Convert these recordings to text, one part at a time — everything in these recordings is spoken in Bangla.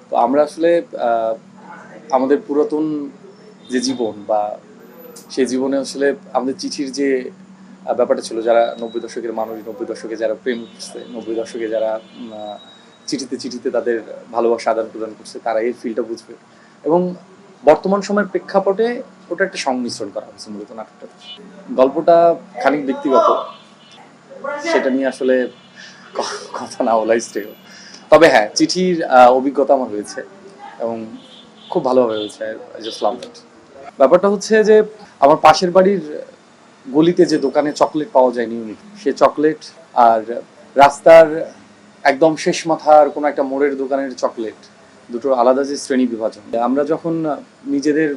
তো আমরা আসলে আমাদের পুরাতন যে জীবন বা সেই জীবনে আসলে আমাদের চিঠির যে ব্যাপারটা ছিল, যারা 90 দশকের মানুষ, 90 দশকে যারা প্রেম করছে, 90 দশকে যারা চিঠিতে চিঠিতে তাদের ভালোবাসা আদান প্রদান করছে, তারা এই ফিলটা বুঝবে। এবং বর্তমান সময়ের প্রেক্ষাপটে ওটা একটা সংমিশ্রণ করা হয়েছে মূলত নাটকটা। গল্পটা খানিক ব্যক্তিগত, সেটা নিয়ে আসলে কথা না বলাই শ্রেয়। তবে হ্যাঁ, চিঠির অভিজ্ঞতা আমার হয়েছে এবং খুব ভালোভাবে হয়েছে। আই জাস্ট লাভ ইট। ব্যাপারটা হচ্ছে যে আমার পাশের বাড়ির গলিতে যে দোকানে চকলেট পাওয়া যায় নিয়মিত, সে চকলেট আর রাস্তার একদম শেষ মাথার কোনো একটা মোড়ের দোকানের চকলেট, দুটোর আলাদা যে শ্রেণী বিভাজন। আমরা যখন নিজেদের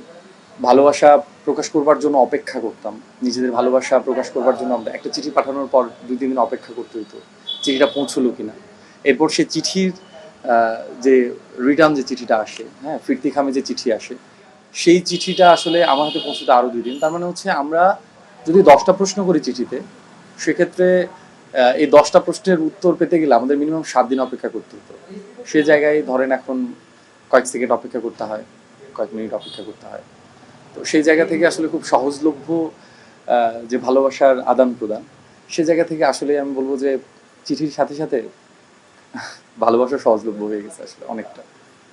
ভালোবাসা প্রকাশ করবার জন্য অপেক্ষা করতাম, নিজেদের ভালোবাসা প্রকাশ করবার জন্য আমরা একটা চিঠি পাঠানোর পর 2-3 দিন অপেক্ষা করতে হতো চিঠিটা পৌঁছলো কিনা। এরপর সে চিঠির যে রিটার্ন যে চিঠিটা আসে, হ্যাঁ, ফিরতি খামে যে চিঠি আসে, সেই চিঠিটা আসলে আমার হাতে পৌঁছতে আরও 2 দিন। তার মানে হচ্ছে আমরা যদি 10টা প্রশ্ন করি চিঠিতে, সেক্ষেত্রে এই 10টা প্রশ্নের উত্তর পেতে গেলে আমাদের মিনিমাম 7 দিন অপেক্ষা করতে হতো। সে জায়গায় ধরেন এখন কয়েক সেকেন্ড অপেক্ষা করতে হয়, কয়েক মিনিট অপেক্ষা করতে হয়। তো সেই জায়গা থেকে আসলে খুব সহজলভ্য যে ভালোবাসার আদান প্রদান, সে জায়গা থেকে আসলে আমি বলবো যে চিঠির সাথে সাথে ভালোবাসা সহজলভ্য হয়ে গেছে আসলে অনেকটা।